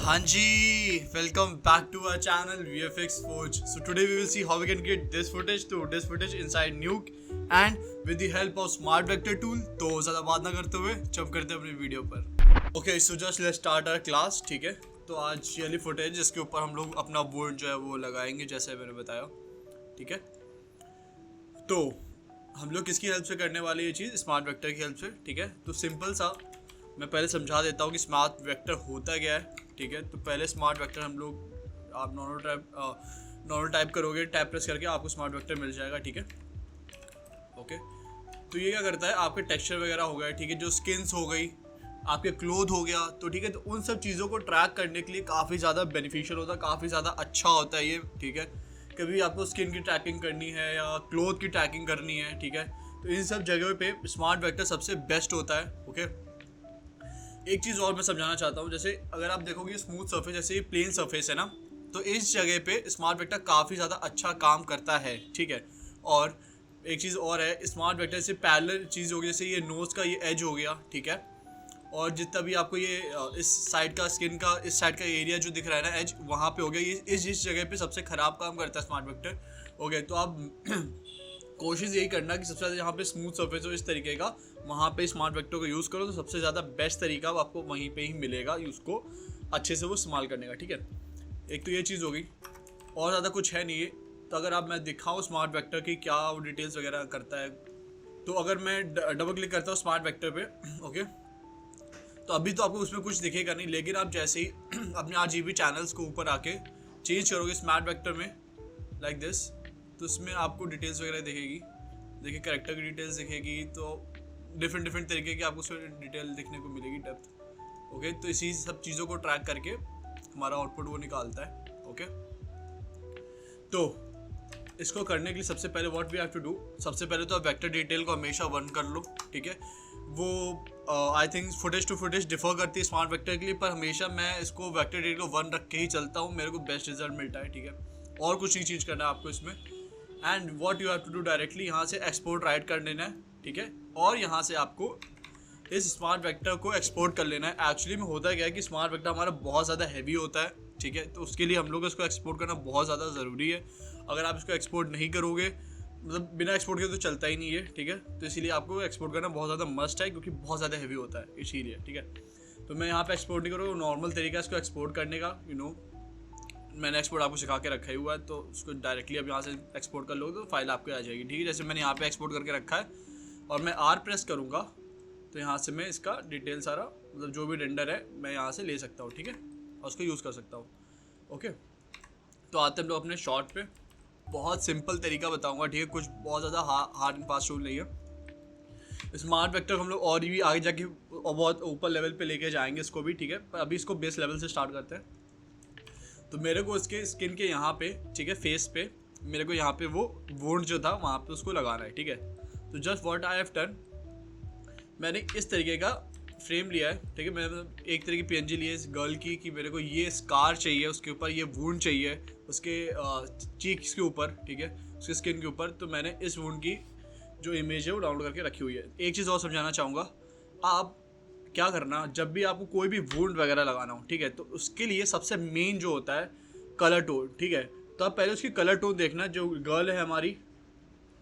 हाँ जी, welcome back to our channel VFX Forge. So today we will see how we can get this footage inside Nuke and with the help of Smart Vector tool. तो ज़्यादा बात ना करते हुए jump करते हैं अपनी वीडियो पर. Okay, so just let's start our class. ठीक है, तो आज ये वाली फुटेज जिसके ऊपर हम लोग अपना बोर्ड जो है वो लगाएंगे जैसे मैंने बताया. ठीक है, तो हम लोग किसकी हेल्प से करने वाले ये चीज़? स्मार्ट वेक्टर की हेल्प से. ठीक है, तो सिंपल सा मैं पहले समझा देता हूँ कि स्मार्ट वेक्टर होता क्या है. ठीक है, तो पहले स्मार्ट वेक्टर हम लोग आप नॉर्मल टाइप करोगे, टैब प्रेस करके आपको स्मार्ट वेक्टर मिल जाएगा. ठीक है, ओके. तो ये क्या करता है, आपके टेक्सचर वगैरह हो गए, ठीक है, जो स्किन्स हो गई, आपके क्लोथ हो गया, तो ठीक है, तो उन सब चीज़ों को ट्रैक करने के लिए काफ़ी ज़्यादा बेनिफिशियल होता है, काफ़ी ज़्यादा अच्छा होता है ये. ठीक है, कभी आपको स्किन की ट्रैकिंग करनी है या क्लोथ की ट्रैकिंग करनी है, ठीक है, तो इन सब जगहों पे स्मार्ट वेक्टर सबसे बेस्ट होता है. ओके, एक चीज़ और मैं समझाना चाहता हूँ, जैसे अगर आप देखोगे स्मूथ सरफेस, जैसे ये प्लेन सरफेस है ना, तो इस जगह पे स्मार्ट वेक्टर काफ़ी ज़्यादा अच्छा काम करता है. ठीक है, और एक चीज़ और है, स्मार्ट वेक्टर से पैरेलल चीज़ होगी, जैसे ये नोज़ का ये एज हो गया. ठीक है, और जितना भी आपको ये इस साइड का स्किन का इस साइड का एरिया जो दिख रहा है ना, एज वहाँ पे हो गया, ये इस जगह पे सबसे ख़राब काम करता है स्मार्ट वेक्टर. ओके, तो आप कोशिश यही करना कि सबसे ज़्यादा यहाँ पे स्मूथ सरफेस हो इस तरीके का, वहाँ पे स्मार्ट वेक्टर को यूज़ करो, तो सबसे ज़्यादा बेस्ट तरीका आपको वहीं पे ही मिलेगा उसको अच्छे से वो इस्तेमाल करने का. ठीक है, एक तो ये चीज़ होगी, और ज़्यादा कुछ है नहीं है. तो अगर आप मैं दिखाऊँ स्मार्ट वेक्टर की क्या वो डिटेल्स वगैरह करता है, तो अगर मैं डबल क्लिक करता हूँ स्मार्ट वेक्टर पे, ओके, तो अभी तो आपको उसमें कुछ दिखेगा नहीं, लेकिन आप जैसे ही अपने RGB चैनल्स को ऊपर आके चेंज करोगे स्मार्ट वेक्टर में लाइक दिस, तो इसमें आपको डिटेल्स वगैरह दिखेगी. देखिए, कैरेक्टर की डिटेल्स दिखेगी, तो डिफरेंट तरीके की आपको उसमें डिटेल दिखने को मिलेगी, डेप्थ. ओके, तो इसी सब चीज़ों को ट्रैक करके हमारा आउटपुट वो निकालता है. ओके, तो इसको करने के लिए सबसे पहले what we have to do, सबसे पहले तो आप वेक्टर डिटेल को हमेशा 1 कर लो. ठीक है, वो I think footage to footage differ करती है स्मार्ट वेक्टर के लिए, पर हमेशा मैं इसको वेक्टर डिटेल को 1 रख के ही चलता हूँ, मेरे को बेस्ट रिजल्ट मिलता है. ठीक है, और कुछ नहीं चीज़ करना है आपको इसमें. And what you have to do, directly यहाँ से एक्सपोर्ट राइट कर लेना है. ठीक है, और यहाँ से आपको इस स्मार्ट वेक्टर को एक्सपोर्ट कर लेना है. एक्चुअली में होता क्या है कि स्मार्ट वेक्टर हमारा बहुत ज़्यादा हैवी होता है. ठीक है, तो उसके लिए हम लोग इसको एक्सपोर्ट करना बहुत ज़्यादा ज़रूरी है. अगर आप इसको एक्सपोर्ट नहीं करोगे, मतलब बिना एक्सपोर्ट के तो चलता ही नहीं है. ठीक है, तो इसीलिए आपको एक्सपोर्ट करना बहुत ज़्यादा मस्ट है, क्योंकि बहुत ज़्यादा हैवी होता है इसीलिए. ठीक है, तो मैं यहाँ पे एक्सपोर्ट नहीं करूँगा, नॉर्मल तरीका इसको एक्सपोर्ट करने का, मैंने एक्सपोर्ट आपको सिखा के रखा ही हुआ है, तो उसको डायरेक्टली अब यहाँ से एक्सपोर्ट कर लोगे तो फाइल आपके आ जाएगी. ठीक है, जैसे मैंने यहाँ पे एक्सपोर्ट करके रखा है, और मैं R प्रेस करूँगा तो यहाँ से मैं इसका डिटेल सारा, मतलब जो भी रेंडर है, मैं यहाँ से ले सकता हूँ. ठीक है, और उसको यूज़ कर सकता हूँ. ओके, तो आते हम लोग अपने शॉर्ट पे. बहुत सिंपल तरीका बताऊँगा. ठीक है, कुछ बहुत ज़्यादा हार्ड एंड फास्ट रूल नहीं है. स्मार्ट वेक्टर हम लोग और भी आगे जाके बहुत ऊपर लेवल पे लेके जाएंगे इसको भी. ठीक है, पर अभी इसको बेस लेवल से स्टार्ट करते हैं. तो मेरे को इसके स्किन के यहाँ पे, ठीक है, फेस पे मेरे को यहाँ पे वो वुंड जो था वहाँ पे उसको लगाना है. ठीक है, तो just what I have done, मैंने इस तरीके का फ्रेम लिया है. ठीक है, मैंने एक तरह की PNG ली है इस गर्ल की, कि मेरे को ये स्कार चाहिए, उसके ऊपर ये वुंड चाहिए, उसके चीक्स के ऊपर. ठीक है, उसके स्किन के ऊपर. तो मैंने इस वुंड की जो इमेज है वो डाउनलोड करके रखी हुई है. एक चीज़ और समझाना चाहूँगा, आप क्या करना, जब भी आपको कोई भी वुंड वगैरह लगाना हो, ठीक है, तो उसके लिए सबसे मेन जो होता है कलर टोन. ठीक है, तो आप पहले उसकी कलर टोन देखना, जो गर्ल है हमारी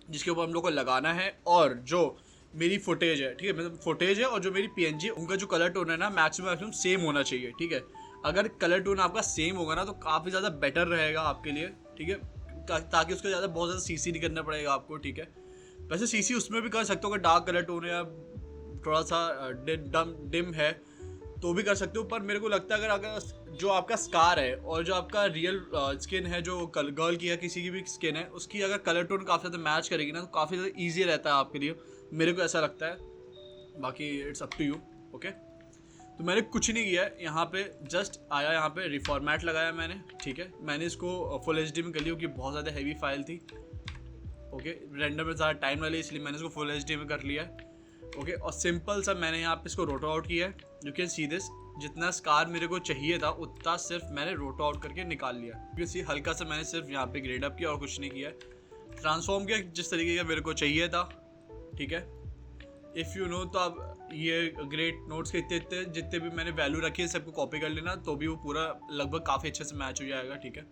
जिसके ऊपर हम लोग को लगाना है, और जो मेरी फुटेज है. ठीक है, मतलब फुटेज है और जो मेरी PNG, उनका जो कलर टोन है ना, मैक्सिमम सेम होना चाहिए. ठीक है, अगर कलर टोन आपका सेम होगा ना, तो काफ़ी ज़्यादा बेटर रहेगा आपके लिए. ठीक है, ताकि उसका ज़्यादा बहुत ज़्यादा CC नहीं करना पड़ेगा आपको. ठीक है, वैसे CC उसमें भी कर सकते हो, अगर डार्क कलर टोन है या थोड़ा सा डिम है तो भी कर सकते हो. पर मेरे को लगता है अगर जो आपका स्कार है और जो आपका रियल स्किन है, जो गर्ल की या किसी की भी स्किन है, उसकी अगर कलर टोन काफ़ी ज़्यादा मैच करेगी ना, तो काफ़ी ज़्यादा ईजी रहता है आपके लिए. मेरे को ऐसा लगता है, बाकी it's up to you. Okay, तो मैंने कुछ नहीं किया है, यहाँ पे जस्ट आया, यहाँ पे रिफॉर्मेट लगाया मैंने. ठीक है, मैंने इसको फुल HD में कर लिया, क्योंकि बहुत ज़्यादा हैवी फाइल थी. ओके, रेंडर में ज़्यादा टाइम ना ले, इसलिए मैंने इसको फुल HD में कर लिया है. ओके, और सिंपल सा मैंने यहाँ पे इसको रोटो आउट किया है. यू कैन सी दिस, जितना स्कार मेरे को चाहिए था उतना सिर्फ मैंने रोटो आउट करके निकाल लिया. क्योंकि सी हल्का सा मैंने सिर्फ यहाँ पे ग्रेड अप किया और कुछ नहीं किया है. ट्रांसफॉर्म किया जिस तरीके का मेरे को चाहिए था. ठीक है, इफ़ यू नो, तो आप ये ग्रेड नोट्स के इतने जितने भी मैंने वैल्यू रखी है सबको कॉपी कर लेना, तो भी वो पूरा लगभग काफ़ी अच्छे से मैच हो जाएगा। ठीक है,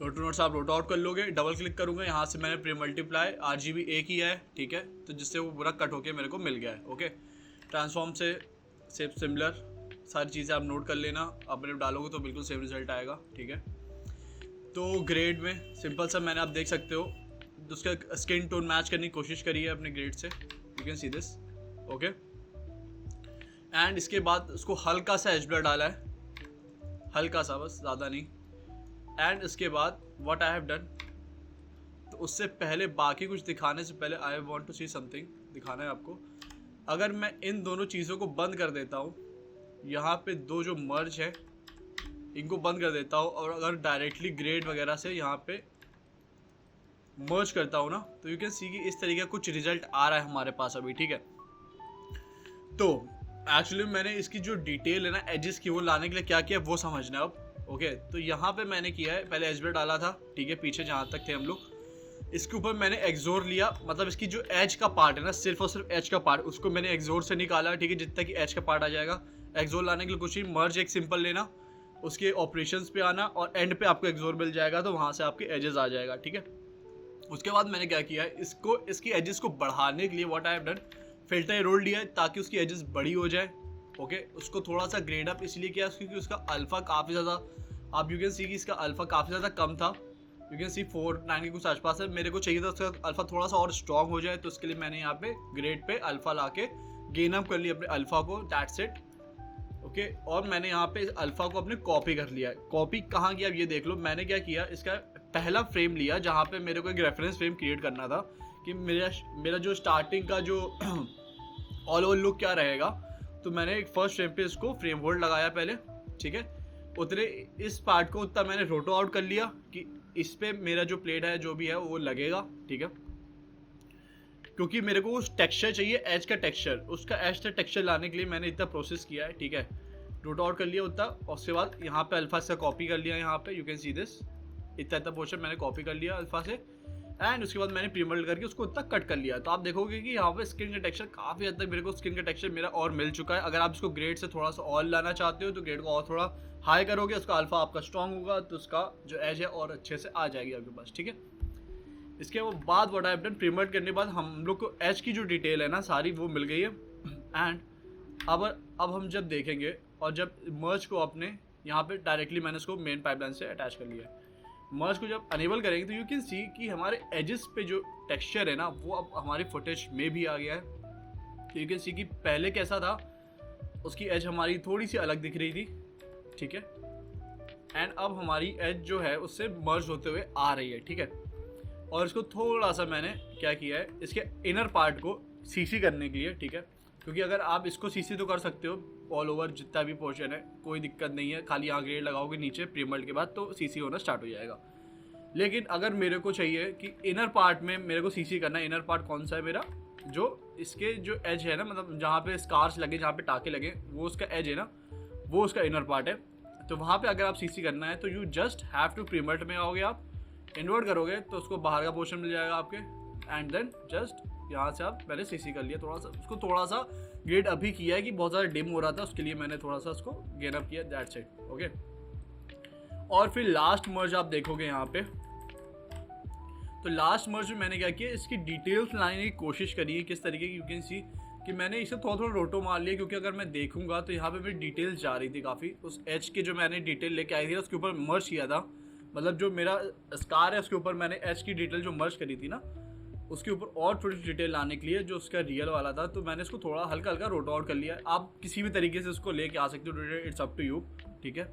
रोटो नोट्स आप रोट आउट कर लोगे। डबल क्लिक करूँगा, यहाँ से मैंने प्री मल्टीप्लाई RGB एक ही है। ठीक है, तो जिससे वो पूरा कट होके मेरे को मिल गया है। ओके, ट्रांसफॉर्म से सेम सिमिलर सारी चीज़ें आप नोट कर लेना, अपने डालोगे तो बिल्कुल सेम रिजल्ट आएगा। ठीक है, तो ग्रेड में सिंपल सा मैंने आप देख सकते हो उसका स्किन टोन मैच करने की कोशिश करी है अपने ग्रेड से। You can see this. Okay, and इसके बाद उसको हल्का सा एज ब्लर डाला है, हल्का सा, बस ज़्यादा नहीं। एंड इसके बाद व्हाट आई हैव डन, तो उससे पहले बाकी कुछ दिखाने से पहले I want to see something दिखाना है आपको। अगर मैं इन दोनों चीज़ों को बंद कर देता हूँ, यहाँ पे दो जो मर्ज है इनको बंद कर देता हूँ, और अगर डायरेक्टली ग्रेड वगैरह से यहाँ पे मर्ज करता हूँ ना, तो यू कैन सी कि इस तरीके का कुछ रिजल्ट आ रहा है हमारे पास अभी। ठीक है, तो एक्चुअली मैंने इसकी जो डिटेल है ना एजेस की, वो लाने के लिए क्या किया वो समझना अब। ओके, तो यहाँ पे मैंने किया है, पहले एज ब्लर डाला था। ठीक है, पीछे जहाँ तक थे हम लोग, इसके ऊपर मैंने एक्सोर लिया, मतलब इसकी जो एज का पार्ट है ना, सिर्फ और सिर्फ एज का पार्ट, उसको मैंने एक्सोर से निकाला। ठीक है, जितना कि एज का पार्ट आ जाएगा। एक्सोर लाने के लिए कुछ ही मर्ज एक सिंपल लेना, उसके ऑपरेशंस पे आना, और एंड पे आपको एक्सोर मिल जाएगा, तो वहाँ से आपके एजेस आ जाएगा। ठीक है, उसके बाद मैंने क्या किया है, इसको इसकी एजेस को बढ़ाने के लिए what I have done, filter roll लिया है ताकि उसकी एजेस बड़ी हो जाए। ओके, उसको थोड़ा सा ग्रेड अप इसलिए किया क्योंकि उसका अल्फा काफ़ी ज़्यादा, आप यू कैन सी कि इसका अल्फा काफ़ी ज़्यादा कम था। यू कैन सी 4.9 के कुछ आसपास है। मेरे को चाहिए था उसका अल्फा थोड़ा सा और स्ट्रॉन्ग हो जाए, तो उसके लिए मैंने यहाँ पे ग्रेड पे अल्फा ला के गेन अप कर लिया अपने अल्फा को, दैट्स इट। ओके, और मैंने यहाँ पे अल्फा को अपने कॉपी कर लिया है। कॉपी कहाँ किया अब ये देख लो। मैंने क्या किया, इसका पहला फ्रेम लिया जहाँ पे मेरे को एक रेफरेंस फ्रेम क्रिएट करना था कि मेरा जो स्टार्टिंग का जो ऑल ओवर लुक क्या रहेगा। तो मैंने एक फर्स्ट फ्रेम पे इसको फ्रेम होल्ड लगाया पहले। ठीक है, उतने इस पार्ट को उतना मैंने रोटो आउट कर लिया कि इस पे मेरा जो प्लेट है जो भी है वो लगेगा। ठीक है, क्योंकि मेरे को उस टेक्सचर चाहिए, एज का टेक्सचर, उसका एज का टेक्सचर लाने के लिए मैंने इतना प्रोसेस किया है। ठीक है, रोटो आउट कर लिया उतना, और उसके बाद यहाँ पे अल्फा से कॉपी कर लिया। यहाँ पे यू कैन सी दिस, इतना पोर्शन मैंने कॉपी कर लिया अल्फा से, एंड उसके बाद मैंने प्रीमल्ट करके उसको इतना कट कर लिया। तो आप देखोगे कि यहाँ पे स्किन का टेक्सचर काफ़ी हद तक मेरे को स्किन का टेक्सचर मेरा और मिल चुका है। अगर आप इसको ग्रेड से थोड़ा सा और लाना चाहते हो तो ग्रेड को और थोड़ा हाई करोगे, उसका अल्फा आपका स्ट्रॉन्ग होगा, तो उसका जो एज है और अच्छे से आ जाएगी आपके पास। ठीक है, इसके बाद व्हाट आई हैव डन, प्रीमल्ट करने के बाद हम लोग को एज की जो डिटेल है ना सारी वो मिल गई है। एंड अब हम जब देखेंगे और जब मर्ज को अपने यहाँ पे डायरेक्टली मैंने उसको मेन पाइपलाइन से अटैच कर लिया है। मर्ज को जब अनेबल करेंगे तो यू कैन सी कि हमारे एजेस पे जो टेक्सचर है ना वो अब हमारे फुटेज में भी आ गया है। तो यू कैन सी कि पहले कैसा था, उसकी एज हमारी थोड़ी सी अलग दिख रही थी। ठीक है, एंड अब हमारी एज जो है उससे मर्ज होते हुए आ रही है। ठीक है, और इसको थोड़ा सा मैंने क्या किया है, इसके इनर पार्ट को सीसी करने के लिए। ठीक है, क्योंकि अगर आप इसको सीसी तो कर सकते हो ऑल ओवर जितना भी पोर्शन है, कोई दिक्कत नहीं है, खाली यहाँ ग्रेड लगाओगे नीचे प्रीमल्ट के बाद तो सीसी होना स्टार्ट हो जाएगा। लेकिन अगर मेरे को चाहिए कि इनर पार्ट में मेरे को सीसी करना है, इनर पार्ट कौन सा है मेरा, जो इसके जो एज है ना, मतलब जहाँ पे स्कार्स लगे, जहाँ पे टाके लगे, वो उसका एज है ना, वो उसका इनर पार्ट है। तो वहाँ पे अगर आप सीसी करना है तो यू जस्ट हैव टू प्रीमल्ट में आओगे, आप इन्वर्ट करोगे तो उसको बाहर का पोर्शन मिल जाएगा आपके, एंड देन जस्ट यहाँ से आप मैंने सीसी कर लिया। थोड़ा सा उसको थोड़ा सा ग्रेड अभी किया है कि बहुत ज़्यादा डिम हो रहा था, उसके लिए मैंने थोड़ा सा उसको गेन अप किया, दैट्स इट। ओके, और फिर लास्ट मर्ज आप देखोगे यहाँ पे, तो लास्ट मर्ज में मैंने क्या किया, इसकी डिटेल्स लाने की कोशिश करी है किस तरीके की। यू कैन सी कि मैंने इसे थोड़ा थोड़ा रोटो मार लिया, क्योंकि अगर मैं देखूंगा तो यहाँ पे मेरी डिटेल्स जा रही थी काफ़ी। उस एच के जो मैंने डिटेल लेके आई थी उसके ऊपर मर्ज किया था, मतलब जो मेरा स्कार है उसके ऊपर मैंने एच की डिटेल जो मर्ज करी थी ना, उसके ऊपर और थोड़ी डिटेल लाने के लिए जो उसका रियल वाला था, तो मैंने इसको थोड़ा हल्का हल्का रोट आउट कर लिया। आप किसी भी तरीके से उसको लेके आ सकते हो, इट्स अप टू यू। ठीक है,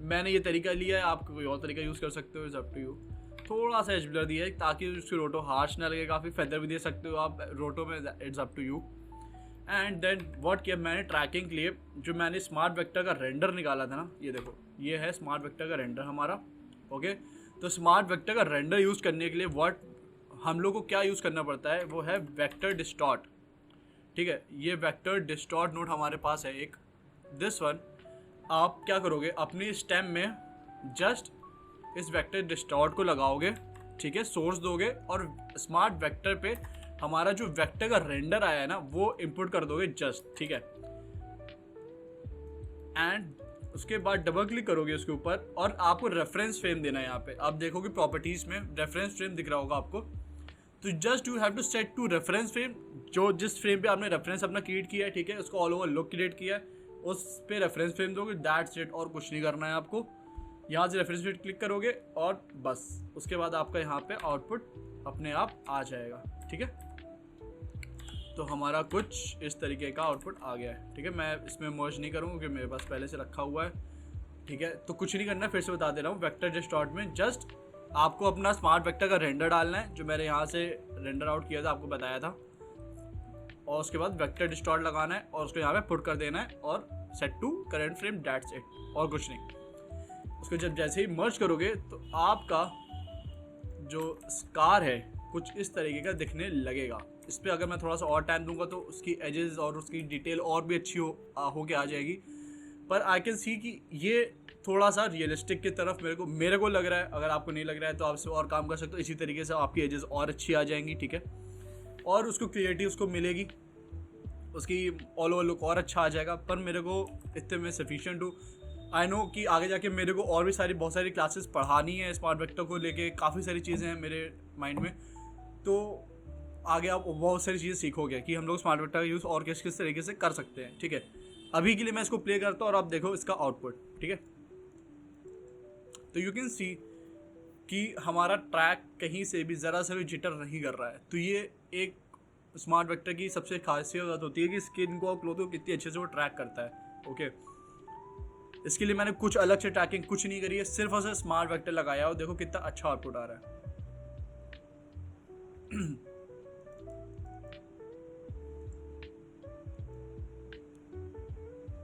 मैंने ये तरीका लिया है, आप कोई और तरीका यूज़ कर सकते हो, इट्स अप टू यू। थोड़ा सा एज ब्लर दिया है ताकि उसकी रोटो हार्श ना लगे, काफ़ी फेदर भी दे सकते हो आप रोटो में, it's up to you. And then what किया मैंने ट्रैकिंग के लिए, जो मैंने स्मार्ट वेक्टर का रेंडर निकाला था ना, ये देखो ये है स्मार्ट वेक्टर का रेंडर हमारा। ओके, तो स्मार्ट वेक्टर का रेंडर यूज़ करने के लिए व्हाट हम लोग को क्या यूज़ करना पड़ता है, वो है वेक्टर डिस्टॉर्ट। ठीक है, ये वेक्टर डिस्टॉर्ट नोट हमारे पास है एक, दिस वन। आप क्या करोगे, अपनी स्टेम में जस्ट इस वेक्टर डिस्टॉर्ट को लगाओगे। ठीक है, सोर्स दोगे और स्मार्ट वेक्टर पे हमारा जो वेक्टर का रेंडर आया है ना वो इंपुट कर दोगे जस्ट, ठीक है। एंड उसके बाद डबल क्लिक करोगे उसके ऊपर और आपको रेफरेंस फ्रेम देना है। यहाँ पे आप देखोगे प्रॉपर्टीज में रेफरेंस फ्रेम दिख रहा होगा आपको, तो just you have to set to reference frame. जो जिस फ्रेम पे आपने रेफरेंस अपना क्रिएट किया है, ठीक है, उसको ऑल ओवर लुक क्रिएट किया है, उस पे रेफरेंस फ्रेम दोगे, दैट्स इट। और कुछ नहीं करना है आपको। यहाँ से रेफरेंस फ्रेम क्लिक करोगे और बस उसके बाद आपका यहाँ पे आउटपुट अपने आप आ जाएगा, ठीक है। तो हमारा कुछ इस तरीके का आउटपुट आ गया है, ठीक है। मैं इसमें मर्ज नहीं करूँगा क्योंकि मेरे पास पहले से रखा हुआ है, ठीक है। तो कुछ नहीं करना है, फिर से बता दे रहा हूँ। वेक्टर जस्ट डॉट में जस्ट आपको अपना स्मार्ट वेक्टर का रेंडर डालना है, जो मैंने यहाँ से रेंडर आउट किया था, आपको बताया था। और उसके बाद वेक्टर डिस्टॉर्ट लगाना है और उसको यहाँ पे पुट कर देना है और set to current frame, that's it, और कुछ नहीं। उसको जब जैसे ही मर्ज करोगे तो आपका जो स्कार है कुछ इस तरीके का दिखने लगेगा। इस पर अगर मैं थोड़ा सा और टाइम दूंगा तो उसकी एजेस और उसकी डिटेल और भी अच्छी हो के आ जाएगी। पर आई कैन सी कि ये थोड़ा सा रियलिस्टिक की तरफ मेरे को लग रहा है। अगर आपको नहीं लग रहा है तो आपसे और काम कर सकते हो। इसी तरीके से आपकी एजेस और अच्छी आ जाएंगी, ठीक है। और उसको क्रिएटिव उसको मिलेगी, उसकी ऑल ओवर लुक और अच्छा आ जाएगा। पर मेरे को इतने में सफिशिएंट हूँ। आई नो कि आगे जाके मेरे को और भी बहुत सारी क्लासेस पढ़ानी है स्मार्ट वेक्टर को लेके, काफ़ी सारी चीज़ें हैं मेरे माइंड में। तो आगे आप बहुत सारी चीज़ें सीखोगे कि हम लोग स्मार्ट वेक्टर का यूज़ और किस किस तरीके से कर सकते हैं, ठीक है। अभी के लिए मैं इसको प्ले करता हूँ और आप देखो इसका आउटपुट, ठीक है। तो यू कैन सी कि हमारा ट्रैक कहीं से भी ज़रा से भी जिटर नहीं कर रहा है। तो ये एक स्मार्ट वेक्टर की सबसे खासियत होती है कि स्किन को और क्लोथ को कितनी अच्छे से वो ट्रैक करता है, ओके। इसके लिए मैंने कुछ अलग से ट्रैकिंग कुछ नहीं करी है, सिर्फ और सिर्फ स्मार्ट वेक्टर लगाया और देखो कितना अच्छा आउटपुट आ रहा है।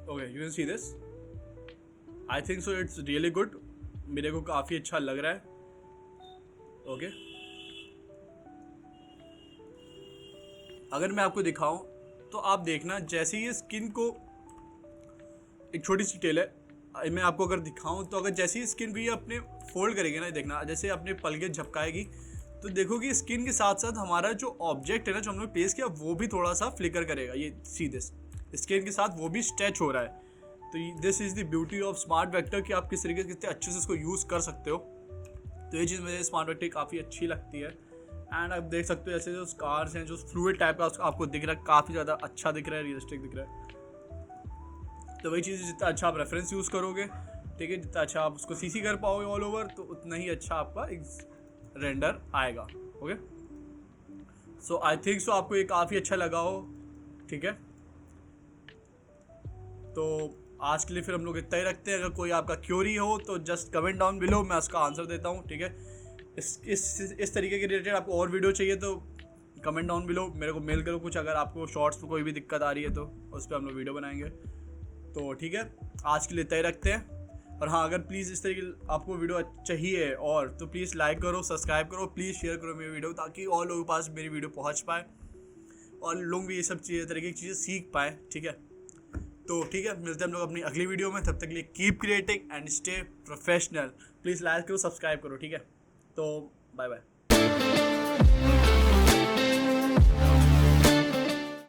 Okay, you can see this. I think so it's really good. मेरे को काफ़ी अच्छा लग रहा है, ओके। अगर मैं आपको दिखाऊं तो आप देखना, जैसे ही स्किन को एक छोटी सी डिटेल है, मैं आपको अगर दिखाऊं तो अगर जैसे ही स्किन को ये अपने फोल्ड करेगी ना, देखना जैसे अपने पलके झपकाएगी तो देखो कि स्किन के साथ साथ हमारा जो ऑब्जेक्ट है ना, जो हमने पेस्ट किया, वो भी थोड़ा सा फ्लिकर करेगा। ये सी दिस, स्किन के साथ वो भी स्ट्रेच हो रहा है। तो this is the beauty of smart vector कि आप किस तरीके से कितने अच्छे से इसको यूज़ कर सकते हो। तो ये चीज़ मुझे स्मार्ट वेक्टर काफ़ी अच्छी लगती है। एंड आप देख सकते हो जैसे जो स्कार्स हैं, जो फ्लूइड टाइप का आपको दिख रहा है, काफ़ी ज़्यादा अच्छा दिख रहा है, रियलिस्टिक दिख रहा है। तो वही चीज़, जितना अच्छा आप रेफरेंस यूज़ करोगे, ठीक है, जितना अच्छा आप उसको सीसी कर पाओगे ऑल ओवर, तो उतना ही अच्छा आपका एक रेंडर आएगा, okay. So I think so आपको ये काफ़ी अच्छा लगा हो, ठीक है। तो आज के लिए फिर हम लोग इतना ही रखते हैं। अगर कोई आपका क्यूरी हो तो जस्ट कमेंट डाउन बिलो, मैं उसका आंसर देता हूँ, ठीक है। इस तरीके के रिलेटेड आपको और वीडियो चाहिए तो कमेंट डाउन बिलो, मेरे को मेल करो कुछ। अगर आपको शॉर्ट्स में कोई भी दिक्कत आ रही है तो उस पर हम लोग वीडियो बनाएंगे। तो ठीक है, आज के लिए तय रखते हैं। और हाँ, अगर प्लीज़ इस तरीके आपको वीडियो चाहिए और तो प्लीज़ लाइक करो, सब्सक्राइब करो, प्लीज़ शेयर करो मेरी वीडियो, ताकि और लोगों के पास मेरी वीडियो पहुँच पाए और लोग भी ये सब तरीके की चीज़ें सीख पाए, ठीक है। तो ठीक है, मिलते हैं हम लोग अपनी अगली वीडियो में। तब तक के लिए keep creating and stay professional. Please like करो, सब्सक्राइब करो, ठीक है। तो बाय बाय।